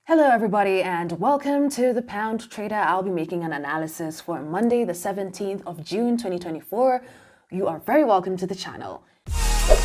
Hello everybody and welcome to the Pound Trader. I'll be making an analysis for Monday the 17th of June 2024. You are very welcome to the channel.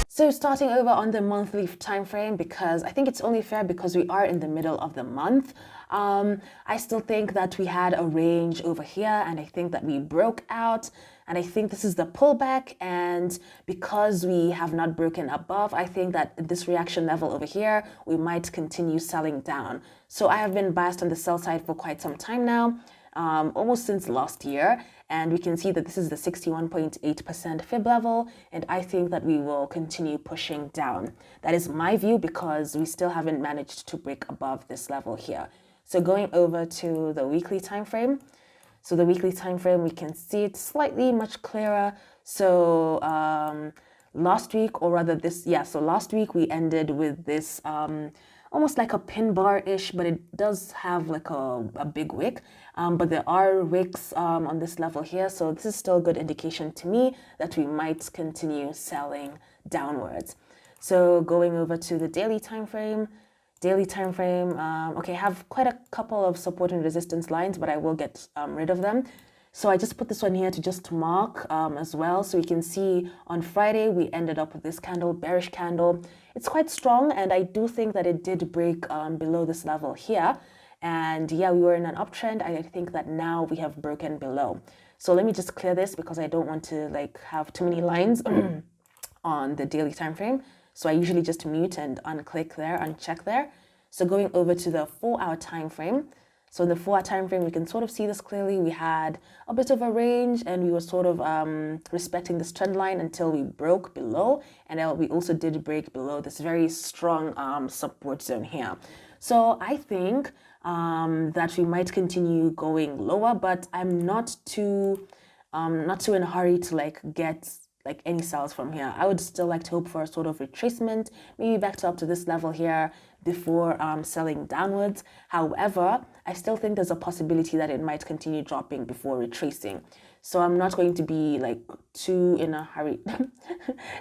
So starting over on the monthly time frame, because I think it's only fair because we are in the middle of the month. I still think that we had a range over here and I think that we broke out and I think this is the pullback, and because we have not broken above, I think that this reaction level over here, we might continue selling down. So I have been biased on the sell side for quite some time now. Almost since last year, and we can see that this is the 61.8% fib level, and I think that we will continue pushing down. That is my view because we still haven't managed to break above this level here. So going over to the weekly time frame. So the weekly time frame, we can see it slightly much clearer. So last week, or rather so last week we ended with this almost like a pin bar-ish, but it does have like a big wick. But there are wicks on this level here. So this is still a good indication to me that we might continue selling downwards. So going over to the daily time frame. Okay, I have quite a couple of support and resistance lines, but I will get rid of them. So I just put this one here to just mark as well. So we can see on Friday, we ended up with this candle, bearish candle. It's quite strong, and I do think that it did break below this level here. And yeah, we were in an uptrend. I think that now we have broken below. So let me just clear this because I don't want to like have too many lines on the daily time frame. So I usually just mute and unclick there, uncheck there. So going over to the 4-hour time frame. So in the 4-hour time frame, we can sort of see this clearly. We had a bit of a range and we were sort of respecting this trend line until we broke below. And we also did break below this very strong support zone here. So I think that we might continue going lower, but I'm not too in a hurry to like get like any sells from here. I would still like to hope for a sort of retracement, maybe back to up to this level here before selling downwards. However, I still think there's a possibility that it might continue dropping before retracing. So I'm not going to be like too in a hurry,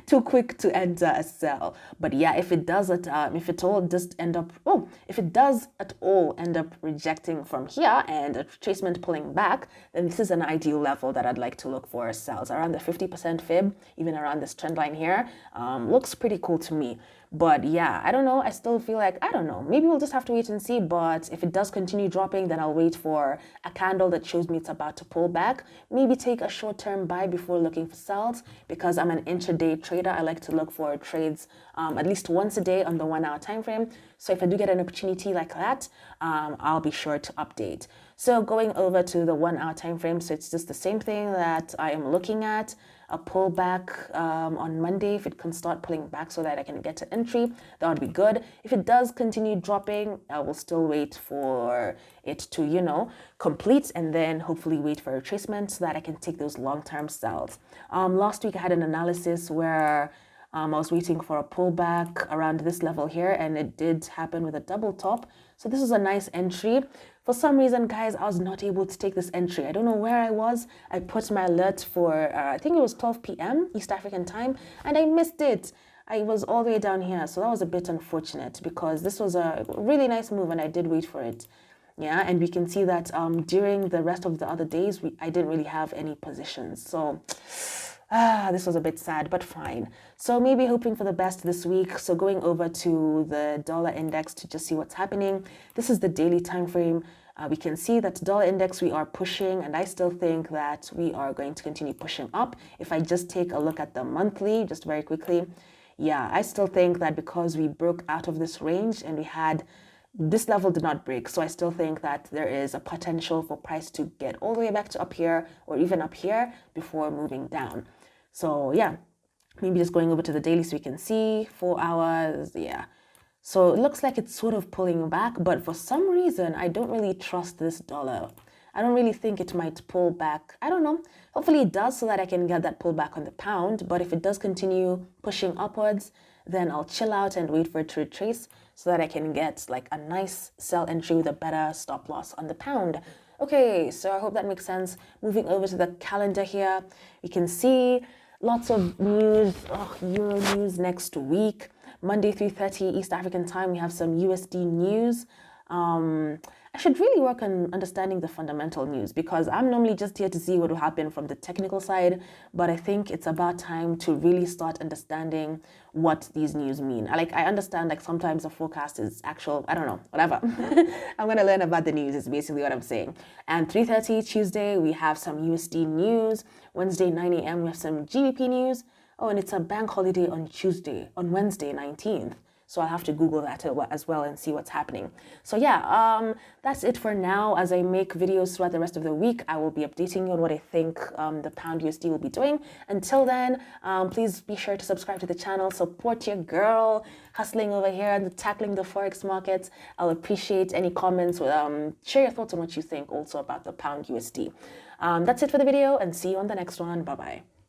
too quick to enter a sell. But yeah, if it does if it does at all end up rejecting from here and a retracement pulling back, then this is an ideal level that I'd like to look for sells around the 50% fib, even around this trend line here. Looks pretty cool to me. But yeah, I don't know. I still feel like, I don't know. Maybe we'll just have to wait and see. But if it does continue dropping, then I'll wait for a candle that shows me it's about to pull back. Maybe take a short-term buy before looking for sells. Because I'm an intraday trader, I like to look for trades at least once a day on the 1-hour time frame. So if I do get an opportunity like that, I'll be sure to update. So going over to the 1-hour time frame, so it's just the same thing that I am looking at. A pullback on Monday. If it can start pulling back so that I can get to entry, that would be good. If it does continue dropping, I will still wait for it to, complete and then hopefully wait for a retracement so that I can take those long-term sells. Last week I had an analysis where I was waiting for a pullback around this level here, and it did happen with a double top. So this is a nice entry. For some reason, guys, I was not able to take this entry. I don't know where I was. I put my alert for, I think it was 12 p.m. East African time, and I missed it. I was all the way down here. So that was a bit unfortunate because this was a really nice move and I did wait for it. Yeah, and we can see that during the rest of the other days, I didn't really have any positions. So this was a bit sad, but fine. So maybe hoping for the best this week. So going over to the dollar index to just see what's happening. This is the daily time frame. We can see that dollar index we are pushing, and I still think that we are going to continue pushing up. If I just take a look at the monthly, just very quickly, yeah, I still think that because we broke out of this range and we had this level did not break, so I still think that there is a potential for price to get all the way back to up here or even up here before moving down. So yeah, maybe just going over to the daily so we can see 4 hours. Yeah, so it looks like it's sort of pulling back, but for some reason I don't really trust this dollar. I don't really think it might pull back. I don't know. Hopefully it does so that I can get that pullback on the pound. But if it does continue pushing upwards, then I'll chill out and wait for it to retrace so that I can get like a nice sell entry with a better stop loss on the pound. Okay, so I hope that makes sense. Moving over to the calendar here, we can see lots of news, Euro news next week. Monday 3:30 East African time, we have some USD news. I should really work on understanding the fundamental news, because I'm normally just here to see what will happen from the technical side, but I think it's about time to really start understanding what these news mean. I understand like sometimes the forecast is actual, I don't know, whatever. I'm going to learn about the news is basically what I'm saying. And 3:30 Tuesday, we have some USD news. Wednesday, 9 a.m., we have some GBP news. Oh, and it's a bank holiday on Wednesday, 19th. So I'll have to Google that as well and see what's happening. So yeah, that's it for now. As I make videos throughout the rest of the week, I will be updating you on what I think the pound USD will be doing. Until then, please be sure to subscribe to the channel, support your girl hustling over here and tackling the Forex markets. I'll appreciate any comments. Share your thoughts on what you think also about the pound USD. That's it for the video, and see you on the next one. Bye-bye.